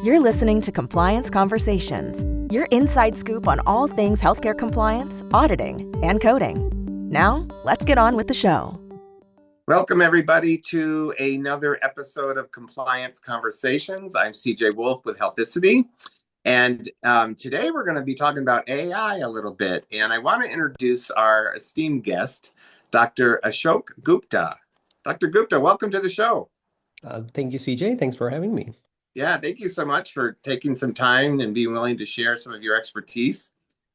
You're listening to Compliance Conversations, your inside scoop on all things healthcare compliance, auditing, and coding. Now, let's get on with the show. Welcome, everybody, to another episode of Compliance Conversations. I'm CJ Wolf with Healthicity, and today we're going to be talking about AI a little bit. And I want to introduce our esteemed guest, Dr. Ashok Gupta. Dr. Gupta, welcome to the show. Thank you, CJ. Thanks for having me. Yeah, thank you so much for taking some time and being willing to share some of your expertise.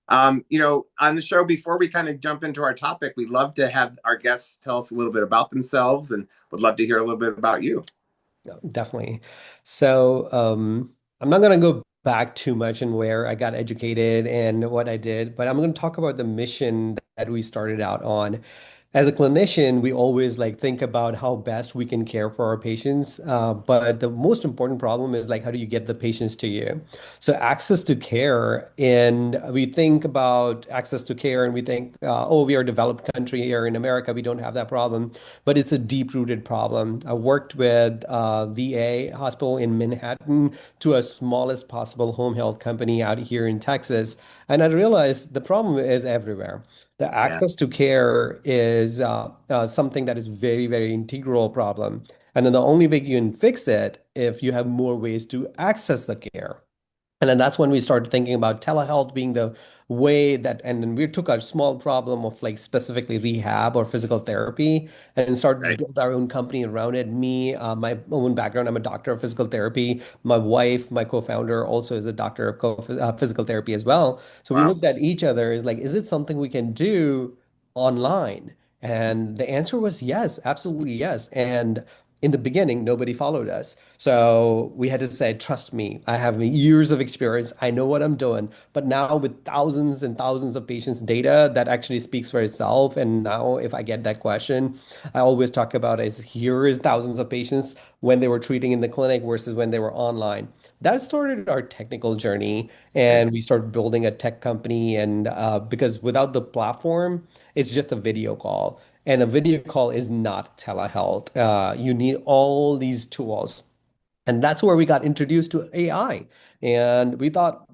On the show, before we kind of jump into our topic, we'd love to have our guests tell us a little bit about themselves and would love to hear a little bit about you. Definitely. So I'm not going to go back too much in where I got educated and what I did, but I'm going to talk about the mission that we started out on. As a clinician, we always think about how best we can care for our patients. But the most important problem is how do you get the patients to you? So access to care, and we think about access to care and we think, oh, we are a developed country here in America. We don't have that problem, but it's a deep-rooted problem. I worked with VA hospital in Manhattan to a smallest possible home health company out here in Texas. And I realized the problem is everywhere. The Yeah, access to care is something that is very, very integral problem. And then the only way you can fix it if you have more ways to access the care. And then that's when we started thinking about telehealth being the way that, and then we took a small problem of specifically rehab or physical therapy and started to right. build our own company around it. Me, my own background, I'm a doctor of physical therapy. My wife, my co-founder, also is a doctor of physical therapy as well. So we Wow. looked at each other as is it something we can do online? And the answer was yes, absolutely yes. And in the beginning, nobody followed us. So we had to say, trust me, I have years of experience. I know what I'm doing. But now with thousands and thousands of patients' data, that actually speaks for itself. And now if I get that question, I always talk about is here is thousands of patients when they were treating in the clinic versus when they were online. That started our technical journey. Okay. And we started building a tech company. And because without the platform, it's just a video call. And a video call is not telehealth. You need all these tools. And that's where we got introduced to AI. And we thought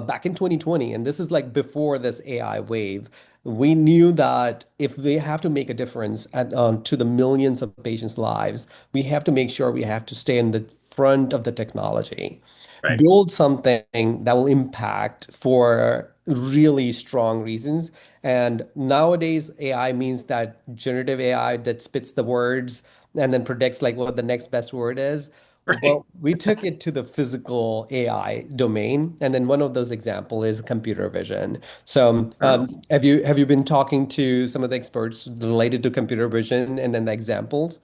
back in 2020, and this is before this AI wave, we knew that if they have to make a difference to the millions of patients' lives, we have to make sure we have to stay in the front of the technology, Right. build something that will impact for really strong reasons. And nowadays, AI means that generative AI that spits the words and then predicts what the next best word is. Right. Well, we took it to the physical AI domain, and then one of those example is computer vision. So, Oh, have you been talking to some of the experts related to computer vision and then the examples?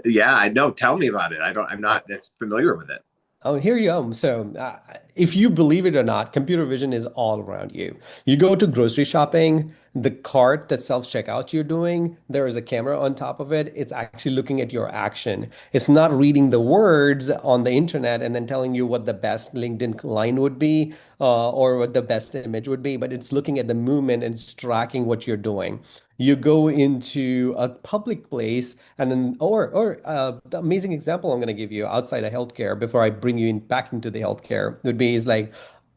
yeah, I know. Tell me about it. I'm not as familiar with it. Oh, here you go. So, if you believe it or not, computer vision is all around you. You go to grocery shopping, the cart that self-checkout you're doing, there is a camera on top of it. It's actually looking at your action. It's not reading the words on the internet and then telling you what the best LinkedIn line would be, or what the best image would be, but it's looking at the movement and it's tracking what you're doing. You go into a public place and then, or the amazing example I'm going to give you outside of healthcare before I bring you in back into the healthcare would be is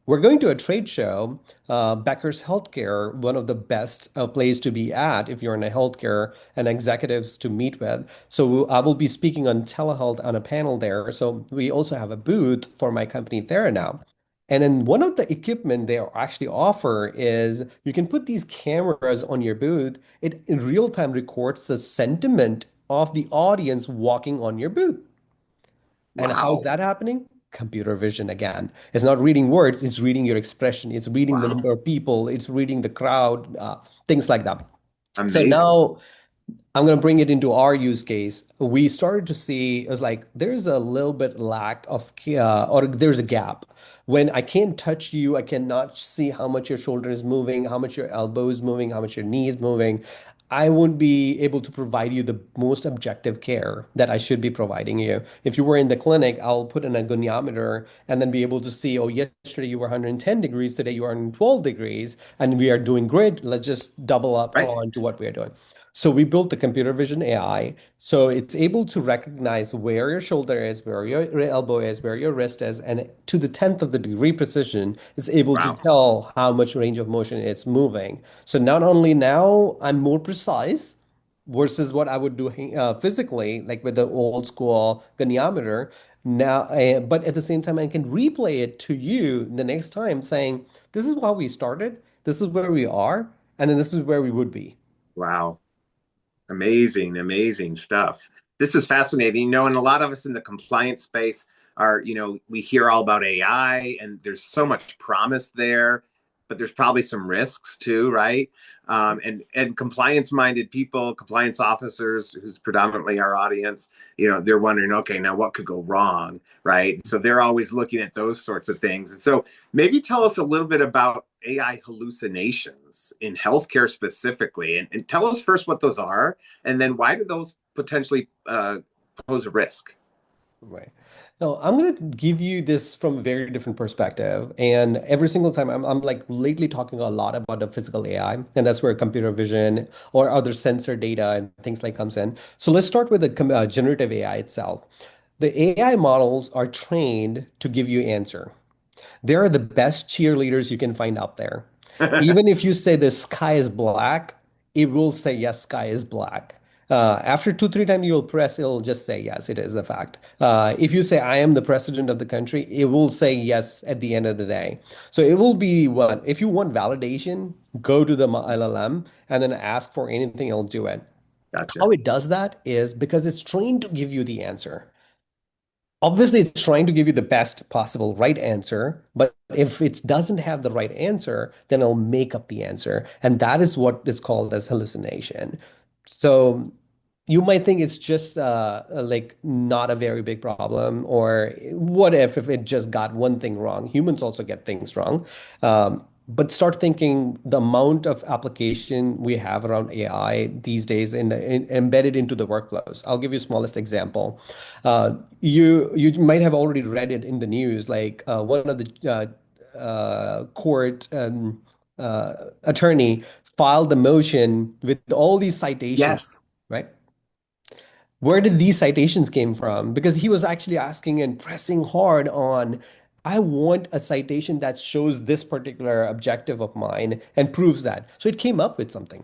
we're going to a trade show, Becker's Healthcare, one of the best place to be at if you're in a healthcare and executives to meet with. So I will be speaking on telehealth on a panel there. So we also have a booth for my company TheraNow. And then one of the equipment they actually offer is you can put these cameras on your booth. It in real time records the sentiment of the audience walking on your booth. And how's Wow. that happening? Computer vision again. It's not reading words, it's reading your expression, it's reading the Wow. number of people, it's reading the crowd, things like that. So Amazing. now I'm going to bring it into our use case. We started to see it was there's a little bit lack of or there's a gap. When I can't touch you, I cannot see how much your shoulder is moving, how much your elbow is moving, how much your knee is moving. I won't be able to provide you the most objective care that I should be providing you. If you were in the clinic, I'll put in a goniometer and then be able to see, oh, yesterday you were 110 degrees, today you are 112 degrees, and we are doing great. Let's just double up Right. on to what we are doing. So we built the computer vision AI. So it's able to recognize where your shoulder is, where your elbow is, where your wrist is, and to the 10th of the degree precision is able to Wow. tell how much range of motion it's moving. So not only now I'm more precise versus what I would do physically, like with the old school goniometer. Now, but at the same time, I can replay it to you the next time, saying, "This is how we started. This is where we are, and then this is where we would be." Wow. Amazing, amazing stuff. This is fascinating. And a lot of us in the compliance space we hear all about AI and there's so much promise there, but there's probably some risks too, right? And compliance-minded people, compliance officers, who's predominantly our audience, they're wondering, okay, now what could go wrong, right? So they're always looking at those sorts of things. And so maybe tell us a little bit about AI hallucinations in healthcare specifically, and tell us first what those are, and then why do those potentially pose a risk? Right. No, I'm going to give you this from a very different perspective. And every single time I'm like lately talking a lot about the physical AI, and that's where computer vision or other sensor data and things like comes in. So let's start with the generative AI itself. The AI models are trained to give you answer. They're the best cheerleaders you can find out there. Even if you say the sky is black, it will say, yes, sky is black. After two, three times you'll press, it'll just say, yes, it is a fact. If you say, I am the president of the country, it will say yes at the end of the day. So it will be what? If you want validation, go to the LLM and then ask for anything, it'll do it. Gotcha. How it does that is because it's trained to give you the answer. Obviously, it's trying to give you the best possible right answer, but if it doesn't have the right answer, then it'll make up the answer. And that is what is called as hallucination. So you might think it's just like not a very big problem, or what if it just got one thing wrong? Humans also get things wrong. But start thinking the amount of application we have around AI these days embedded into the workflows. I'll give you smallest example. You might have already read it in the news, like one of the court attorney filed the motion with all these citations, Yes. right? Where did these citations came from? Because he was actually asking and pressing hard on, I want a citation that shows this particular objective of mine and proves that. So it came up with something.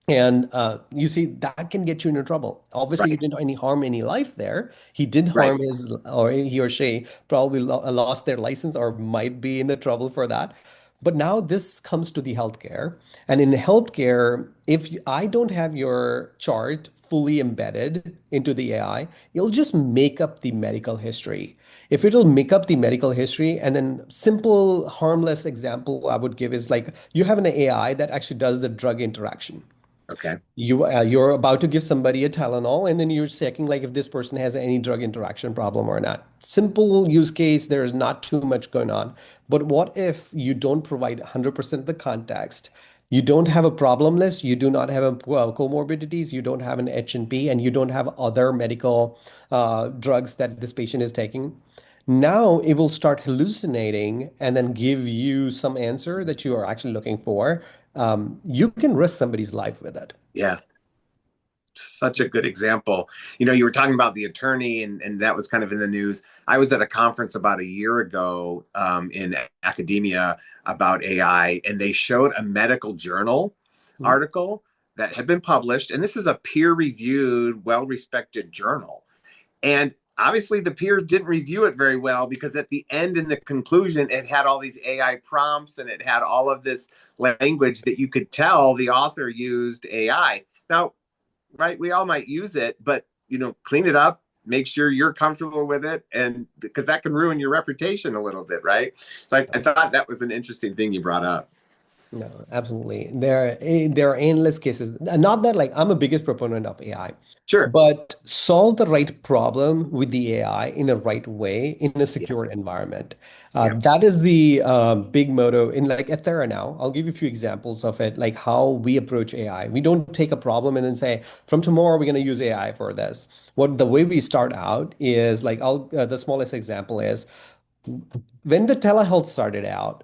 And you see, that can get you into trouble. Obviously, he Right. didn't any harm any life there. He did Right. harm his, or he or she probably lost their license or might be in the trouble for that. But now this comes to the healthcare. And in healthcare, if I don't have your chart fully embedded into the AI, it'll just make up the medical history. If it'll make up the medical history, and then simple, harmless example I would give is like you have an AI that actually does the drug interaction. Okay. You're about to give somebody a Tylenol, and then you're checking like if this person has any drug interaction problem or not. Simple use case, there's not too much going on. But what if you don't provide 100% of the context? You don't have a problem list, you do not have comorbidities, you don't have an H&P, and you don't have other medical drugs that this patient is taking. Now it will start hallucinating and then give you some answer that you are actually looking for. You can risk somebody's life with it. Yeah. Such a good example. You were talking about the attorney, and that was kind of in the news. I was at a conference about a year ago in academia about AI, and they showed a medical journal Mhm. article that had been published. And this is a peer reviewed, well respected journal. And obviously, the peers didn't review it very well because at the end, in the conclusion, it had all these AI prompts and it had all of this language that you could tell the author used AI. Now, right? We all might use it, but clean it up, make sure you're comfortable with it, and because that can ruin your reputation a little bit, right? So I thought that was an interesting thing you brought up. No, absolutely. There are endless cases. Not that like I'm a biggest proponent of AI, Sure. but solve the right problem with the AI in a right way in a Yeah. secure environment. Yeah. That is the big motto in like at TheraNow. I'll give you a few examples of it, like how we approach AI. We don't take a problem and then say, from tomorrow we're going to use AI for this. What the way we start out is like the smallest example is When the telehealth started out,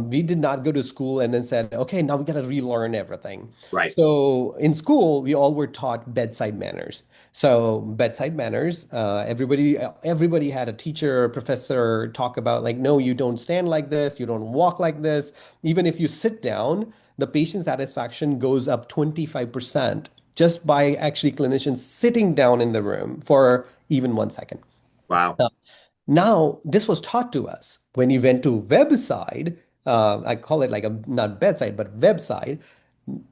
we did not go to school and then said, okay, now we got to relearn everything. Right. So in school, we all were taught bedside manners. So bedside manners, everybody had a teacher, professor talk about like, no, you don't stand like this, you don't walk like this. Even if you sit down, the patient satisfaction goes up 25% just by actually clinicians sitting down in the room for even 1 second. Wow. Now, this was taught to us when you went to website. I call it like a not bedside, but website.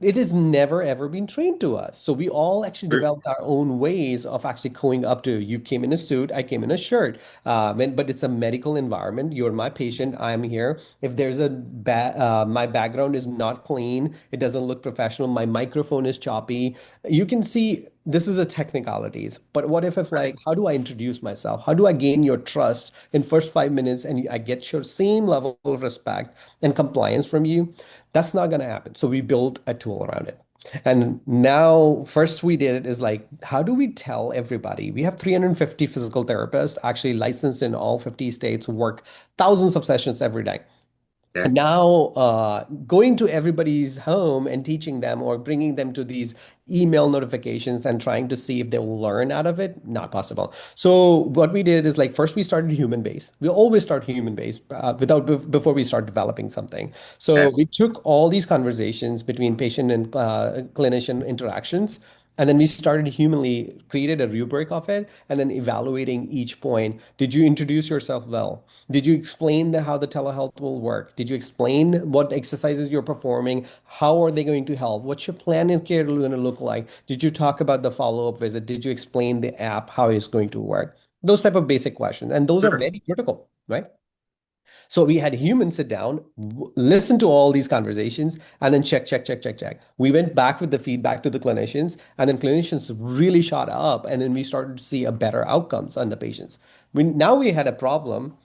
It has never ever been trained to us. So we all actually Sure. developed our own ways of actually going up to you came in a suit, I came in a shirt. But it's a medical environment. You're my patient. I'm here. If there's my background is not clean, it doesn't look professional. My microphone is choppy. You can see this is a technicalities. But what if Right. like, how do I introduce myself? How do I gain your trust in first 5 minutes and I get your same level of respect and compliance from you? That's not going to happen. So we built a tool around it. And now, first we did it is like, how do we tell everybody? We have 350 physical therapists actually licensed in all 50 states who work thousands of sessions every day. Okay. And now, going to everybody's home and teaching them or bringing them to these email notifications and trying to see if they will learn out of it, not possible. So what we did is like first we started human based. We always start human based before we start developing something. So Okay. we took all these conversations between patient and clinician interactions. And then we started humanly created a rubric of it and then evaluating each point. Did you introduce yourself well? Did you explain how the telehealth will work? Did you explain what exercises you're performing? How are they going to help? What's your plan of care going to look like? Did you talk about the follow-up visit? Did you explain the app, how it's going to work? Those type of basic questions. And those are Sure. very critical, right? So we had humans sit down, listen to all these conversations, and then check, check, check, check, check. We went back with the feedback to the clinicians, and then clinicians really shot up, and then we started to see a better outcomes on the patients. Now we had a problem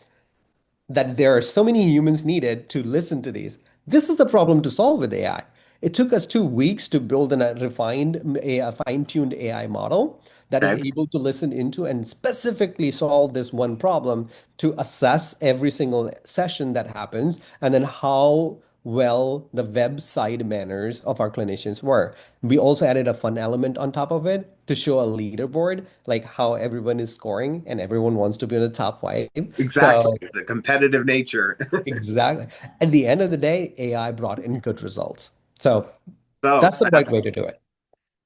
that there are so many humans needed to listen to these. This is the problem to solve with AI. It took us 2 weeks to build a fine-tuned AI model that is Okay. able to listen into and specifically solve this one problem to assess every single session that happens and then how well the website manners of our clinicians were. We also added a fun element on top of it to show a leaderboard, like how everyone is scoring and everyone wants to be in the top five. Exactly. So The competitive nature. exactly. At the end of the day, AI brought in good results. So So that's the right way to do it.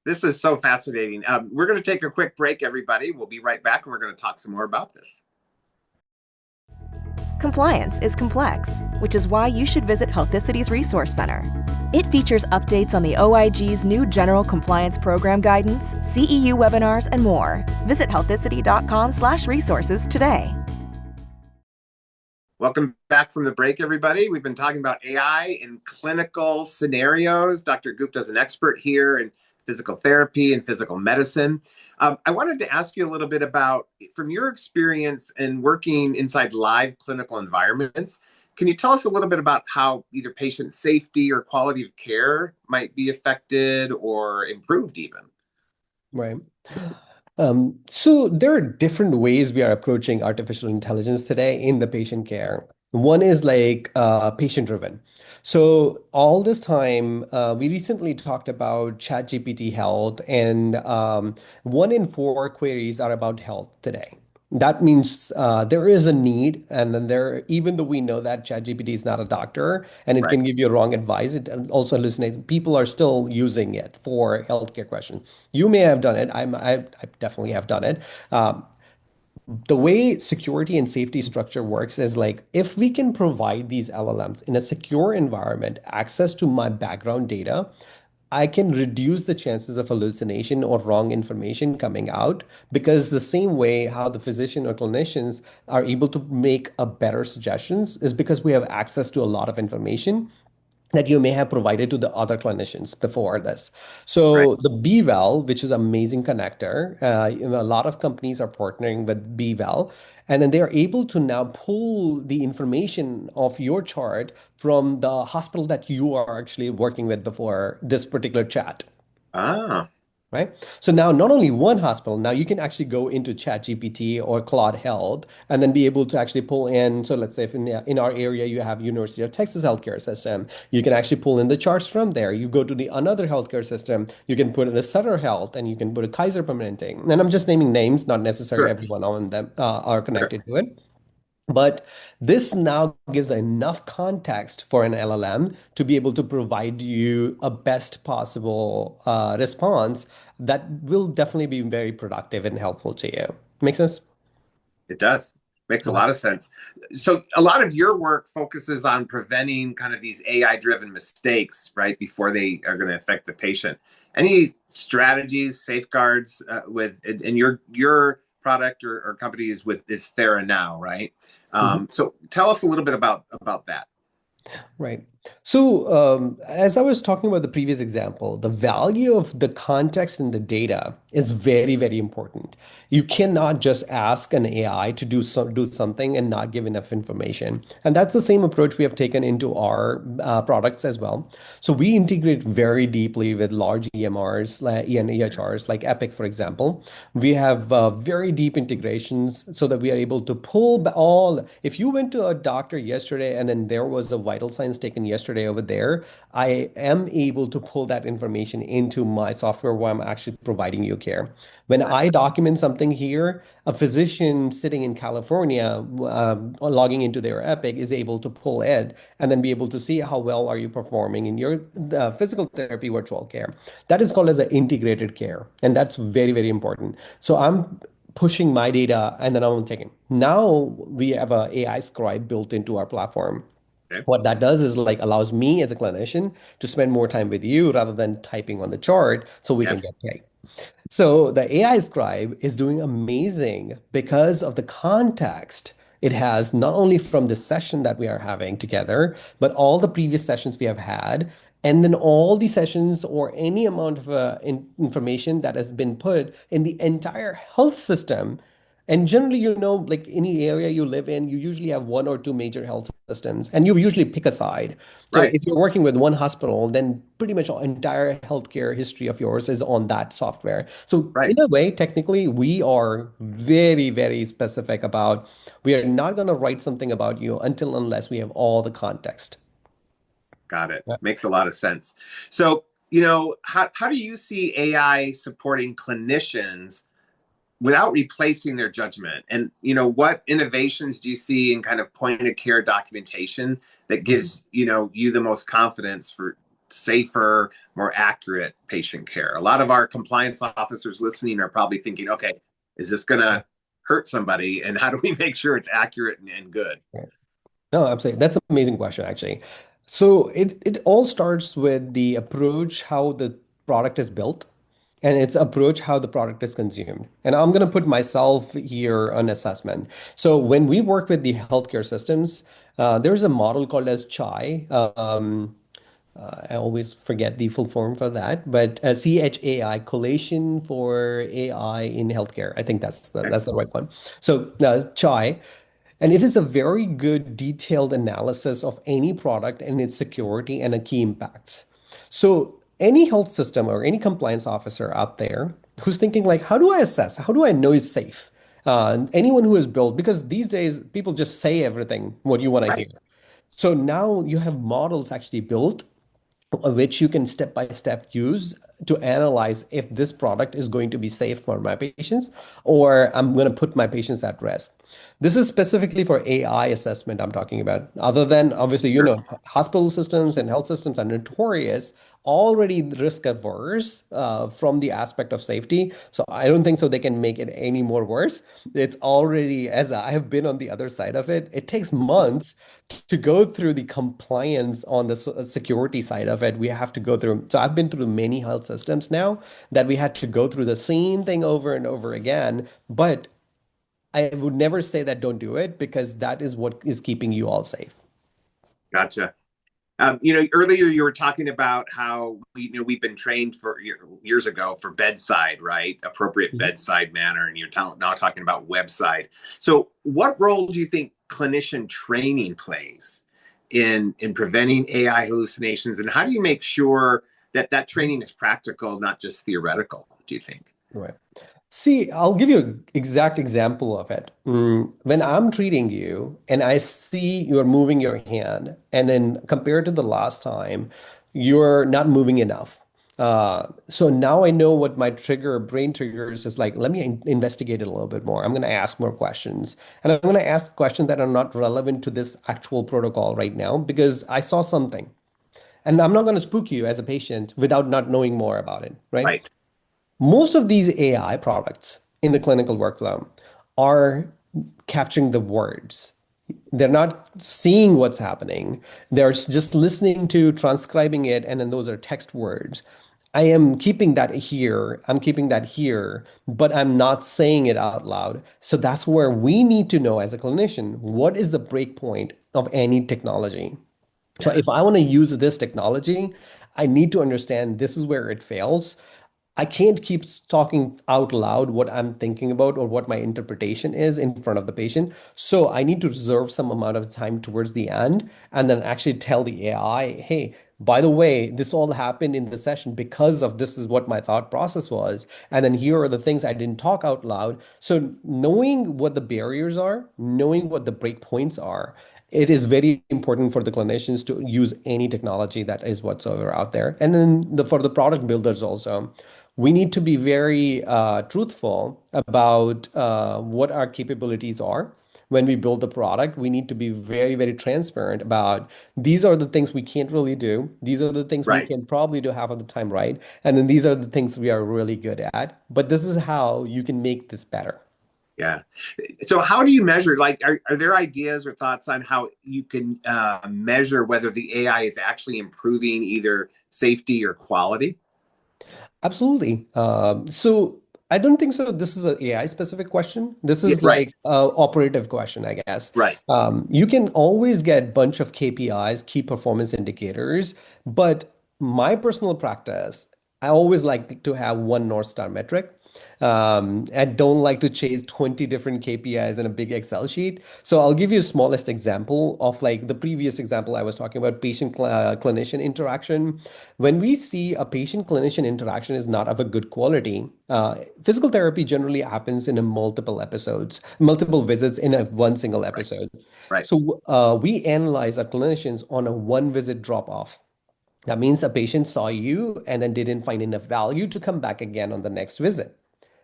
this is so fascinating. We're going to take a quick break, everybody. We'll be right back and we're going to talk some more about this. Compliance is complex, which is why you should visit Healthicity's Resource Center. It features updates on the OIG's new General Compliance Program guidance, CEU webinars, and more. Visit healthicity.com/resources today. Welcome back from the break, everybody. We've been talking about AI in clinical scenarios. Dr. Gupta is an expert here in physical therapy and physical medicine. I wanted to ask you a little bit about, from your experience in working inside live clinical environments, can you tell us a little bit about how either patient safety or quality of care might be affected or improved even? Right. So there are different ways we are approaching artificial intelligence today in the patient care. One is like patient driven. So all this time, we recently talked about ChatGPT health, and 1 in 4 queries are about health today. That means there is a need, and then even though we know that ChatGPT is not a doctor and it Right. can give you wrong advice, it also hallucinates. People are still using it for healthcare questions. You may have done it. I definitely have done it. Um, the way security and safety structure works is like if we can provide these LLMs in a secure environment access to my background data, I can reduce the chances of hallucination or wrong information coming out because the same way how the physician or clinicians are able to make a better suggestions is because we have access to a lot of information that you may have provided to the other clinicians before this. Right. So the BWell, which is an amazing connector, a lot of companies are partnering with BWell, and then they are able to now pull the information of your chart from the hospital that you are actually working with before this particular chat. Ah. right? So now not only one hospital, now you can actually go into ChatGPT or Claude Health and then be able to actually pull in. So let's say if in our area you have University of Texas healthcare system, you can actually pull in the charts from there. You go to the another healthcare system, you can put in a Sutter Health and you can put a Kaiser Permanente. And I'm just naming names, not necessarily Sure. every one of them are Sure. connected to it. But this now gives enough context for an LLM to be able to provide you a best possible response that will definitely be very productive and helpful to you. Make sense? It does. Makes a Yeah. lot of sense. So a lot of your work focuses on preventing kind of these AI driven mistakes, right, before they are going to affect the patient. Any strategies, safeguards with and your product or company is with this TheraNow, right? Mhm. So tell us a little bit about that. Right. So, as I was talking about the previous example, the value of the context in the data is very, very important. You cannot just ask an AI to do something and not give enough information. And that's the same approach we have taken into our products as well. So we integrate very deeply with large EMRs and EHRs, like Epic, for example. We have very deep integrations so that we are able to all. If you went to a doctor yesterday and then there was a vital signs taken yesterday over there, I am able to pull that information into my software where I'm actually providing you care. When I document something here, a physician sitting in California logging into their Epic is able to pull it and then be able to see how well are you performing in your physical therapy virtual care. That is called as an integrated care, and that's very, very important. So I'm pushing my data and then I'm taking. Now we have a AI scribe built into our platform. Okay. What that does is like allows me as a clinician to spend more time with you rather than typing on the chart so we Yeah. can get paid. So the AI scribe is doing amazing because of the context it has, not only from the session that we are having together, but all the previous sessions we have had, and then all the sessions or any amount of information that has been put in the entire health system. And generally, like any area you live in, you usually have one or two major health systems, and you usually pick a side. So Right. if you're working with one hospital, then pretty much our entire healthcare history of yours is on that software. So Right. in a way, technically, we are very, very specific about we are not going to write something about you until unless we have all the context. Got it. Yeah. Makes a lot of sense. So, how do you see AI supporting clinicians without replacing their judgment? And, what innovations do you see in kind of point of care documentation that gives, you the most confidence for safer, more accurate patient care? A lot of our compliance officers listening are probably thinking, okay, is this going to hurt somebody? And how do we make sure it's accurate and good? Yeah. No, absolutely. That's an amazing question, actually. So it all starts with the approach, how the product is built, and its approach, how the product is consumed. And I'm going to put myself here on assessment. So when we work with the healthcare systems, there's a model called as CHAI. I always forget the full form for that, but CHAI, Collation for AI in Healthcare. I think Okay. that's the right one. So CHAI. And it is a very good detailed analysis of any product and its security and the key impacts. So any health system or any compliance officer out there who's thinking like, how do I assess? How do I know it's safe? Anyone who has built, because these days people just say everything what you want to hear. Right. So now you have models actually built which you can step by step use to analyze if this product is going to be safe for my patients or I'm going to put my patients at risk. This is specifically for AI assessment I'm talking about. Other than obviously, Sure. hospital systems and health systems are notorious, already risk averse from the aspect of safety. So I don't think so they can make it any more worse. It's already, as I have been on the other side of it, it takes months to go through the compliance on the security side of it. We have to go through. So I've been through many health systems now that we had to go through the same thing over and over again. But I would never say that don't do it because that is what is keeping you all safe. Gotcha. Earlier you were talking about how we've been trained for years ago for bedside, right? Appropriate Mhm. bedside manner, and you're now talking about website. So, what role do you think clinician training plays in preventing AI hallucinations, and how do you make sure that training is practical, not just theoretical? do you think? Right. See, I'll give you an exact example of it. When I'm treating you and I see you're moving your hand, and then compared to the last time, you're not moving enough. So now I know what my brain triggers is like, let me investigate it a little bit more. I'm going to ask more questions. And I'm going to ask questions that are not relevant to this actual protocol right now because I saw something. And I'm not going to spook you as a patient without not knowing more about it, right? Right. Most of these AI products in the clinical workflow are capturing the words. They're not seeing what's happening. They're just listening to, transcribing it, and then those are text words. I am keeping that here. I'm keeping that here, but I'm not saying it out loud. So that's where we need to know as a clinician, what is the break point of any technology? So Yeah. if I want to use this technology, I need to understand this is where it fails. I can't keep talking out loud what I'm thinking about or what my interpretation is in front of the patient. So I need to reserve some amount of time towards the end and then actually tell the AI, hey, by the way, this all happened in the session because of this is what my thought process was. And then here are the things I didn't talk out loud. So knowing what the barriers are, knowing what the breakpoints are, it is very important for the clinicians to use any technology that is whatsoever out there. And then for the product builders also, we need to be very truthful about what our capabilities are. When we build the product, we need to be very, very transparent about these are the things we can't really do. These are the things we Right. can probably do half of the time right. And then these are the things we are really good at. But this is how you can make this better. Yeah. So how do you measure? Like, are there ideas or thoughts on how you can measure whether the AI is actually improving either safety or quality? Absolutely. So I don't think so. This is an AI specific question. This Yeah. is Right. like a operative question, I guess. Right. You can always get bunch of KPIs, key performance indicators, but my personal practice, I always like to have one North Star metric. I don't like to chase 20 different KPIs in a big Excel sheet. So I'll give you a smallest example of like the previous example I was talking about patient clinician interaction. When we see a patient clinician interaction is not of a good quality, physical therapy generally happens in a multiple episodes, multiple visits in a one single Right. episode. Right. So we analyze our clinicians on a one visit drop off. That means a patient saw you and then didn't find enough value to come back again on the next visit.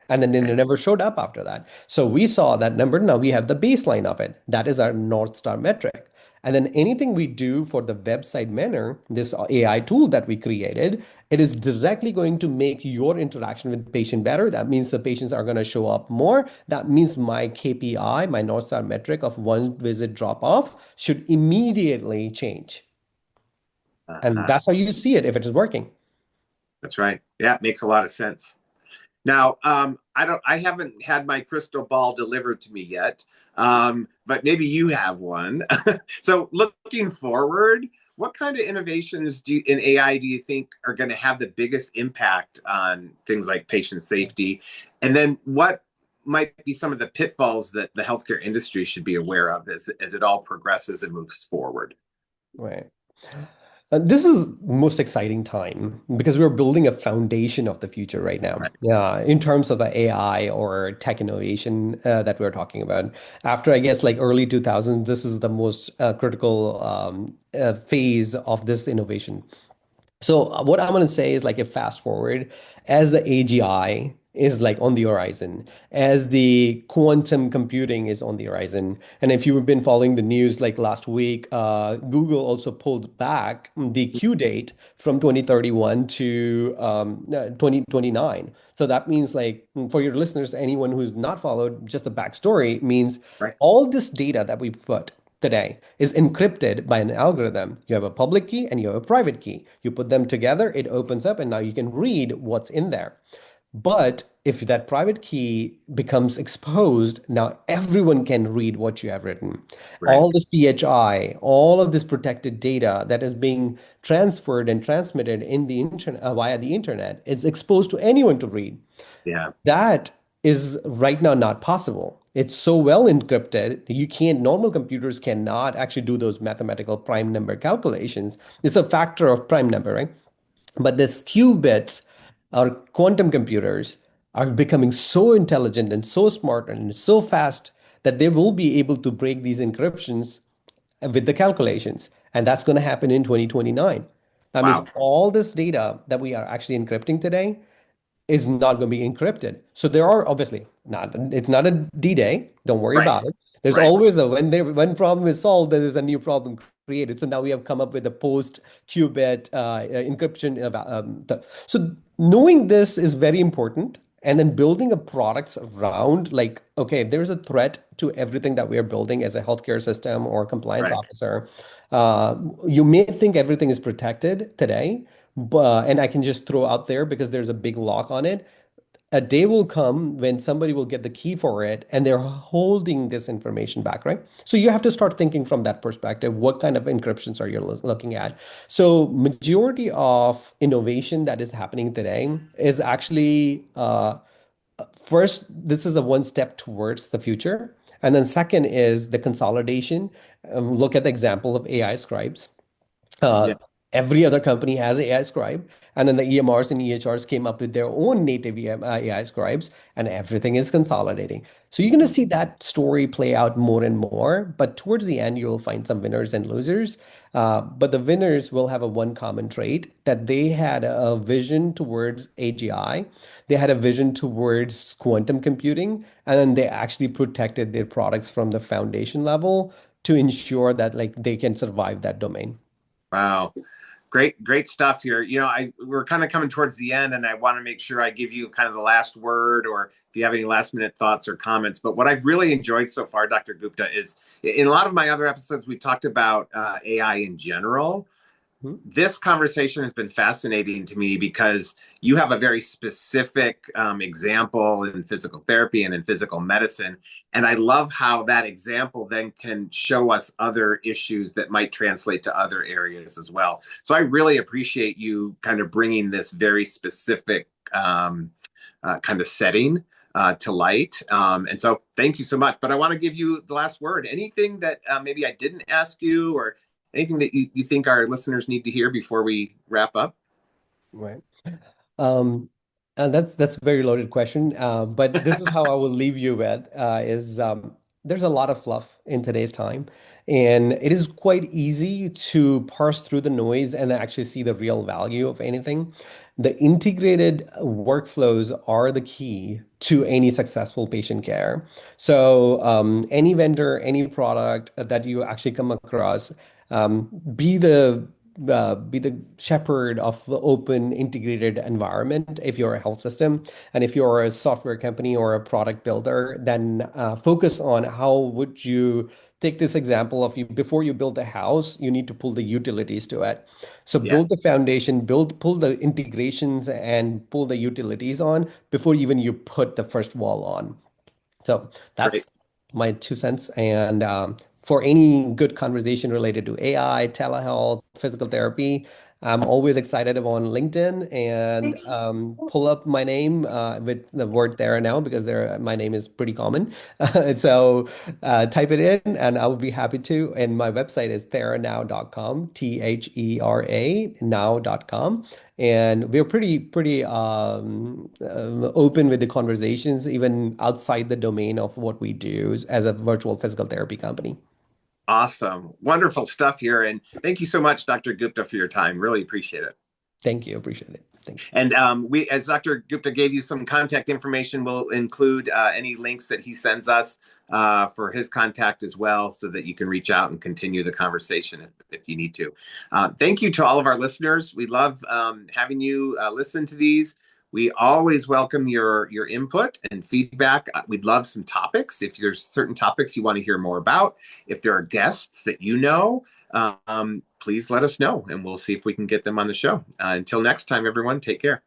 And then they Okay. never showed up after that. So we saw that number. Now we have the baseline of it. That is our North Star metric. And then anything we do for the website manner, this AI tool that we created, it is directly going to make your interaction with the patient better. That means the patients are going to show up more. That means my KPI, my North Star metric of one visit drop off should immediately change. And Uh-huh. that's how you see it if it is working. That's right. Yeah, it makes a lot of sense. Now, I haven't had my crystal ball delivered to me yet, but maybe you have one. So, looking forward, what kind of innovations in AI do you think are going to have the biggest impact on things like patient safety? And then, what might be some of the pitfalls that the healthcare industry should be aware of as it all progresses and moves forward? Right. This is most exciting time because we're building a foundation of the future right now. Right. In terms of the AI or tech innovation that we're talking about. After, I guess, like early 2000s, this is the most critical phase of this innovation. So what I'm going to say is like a fast forward as the AGI is like on the horizon, as the quantum computing is on the horizon. And if you've been following the news like last week, Google also pulled back the Q date from 2031 to 2029. So that means like for your listeners, anyone who's not followed, just the backstory means Right. all this data that we put today is encrypted by an algorithm. You have a public key and you have a private key. You put them together, it opens up, and now you can read what's in there. But if that private key becomes exposed, now everyone can read what you have written. Right. All this PHI, all of this protected data that is being transferred and transmitted in the internet via the internet is exposed to anyone to read. Yeah. That is right now not possible. It's so well encrypted, you can't, normal computers cannot actually do those mathematical prime number calculations. It's a factor of prime number, right? But this qubits Our quantum computers are becoming so intelligent and so smart and so fast that they will be able to break these encryptions with the calculations. And that's going to happen in 2029. That means Wow. all this data that we are actually encrypting today is not going to be encrypted. So there are obviously not, it's not a D-Day. Don't worry Right. about it. There's Right. always a when problem is solved, there's a new problem created. So now we have come up with a post-qubit encryption about so knowing this is very important. And then building a products around like, okay, there's a threat to everything that we are building as a healthcare system or compliance Right. officer. Uh, you may think everything is protected today, and I can just throw out there because there's a big lock on it. A day will come when somebody will get the key for it and they're holding this information back, right? So you have to start thinking from that perspective. What kind of encryptions are you looking at? So majority of innovation that is happening today is actually first, this is a one step towards the future. And then second is the consolidation. Look at the example of AI scribes. Yeah. Uh, every other company has AI scribe, and then the EMRs and EHRs came up with their own native AI scribes, and everything is consolidating. So you're going to see that story play out more and more. But towards the end, you'll find some winners and losers. But the winners will have a one common trait that they had a vision towards AGI, they had a vision towards quantum computing, and then they actually protected their products from the foundation level to ensure that like they can survive that domain. Wow. Great stuff here. We're kind of coming towards the end, and I want to make sure I give you kind of the last word, or if you have any last minute thoughts or comments. But what I've really enjoyed so far, Dr. Gupta, is in a lot of my other episodes, we talked about AI in general. Mhm. This conversation has been fascinating to me because you have a very specific example in physical therapy and in physical medicine. And I love how that example then can show us other issues that might translate to other areas as well. So I really appreciate you kind of bringing this very specific kind of setting to light. And so thank you so much. But I want to give you the last word. Anything that maybe I didn't ask you, or anything that you think our listeners need to hear before we wrap up? Right. Um, and that's a very loaded question. But this is how I will leave you with is there's a lot of fluff in today's time, and it is quite easy to parse through the noise and actually see the real value of anything. The integrated workflows are the key to any successful patient care. So any vendor, any product that you actually come across, be the shepherd of the open integrated environment if you're a health system. And if you're a software company or a product builder, then focus on how would you take this example of you before you build a house, you need to pull the utilities to it. So Yeah, build the foundation, pull the integrations and pull the utilities on before even you put the first wall on. So great. that's my 2 cents. And for any good conversation related to AI, telehealth, physical therapy, I'm always excited on LinkedIn and pull up my name with the word TheraNow because my name is pretty common. So type it in and I will be happy to. And my website is theranow.com, THERA now.com. And we're pretty open with the conversations, even outside the domain of what we do as a virtual physical therapy company. Awesome. Wonderful stuff here. And thank you so much, Dr. Gupta, for your time. Really appreciate it. Thank you. Appreciate it. Thank you. And as Dr. Gupta gave you some contact information, we'll include any links that he sends us for his contact as well, so that you can reach out and continue the conversation if you need to. Thank you to all of our listeners. We love having you listen to these. We always welcome your input and feedback. We'd love some topics. If there's certain topics you want to hear more about, if there are guests that you know, please let us know and we'll see if we can get them on the show. Until next time, everyone, take care.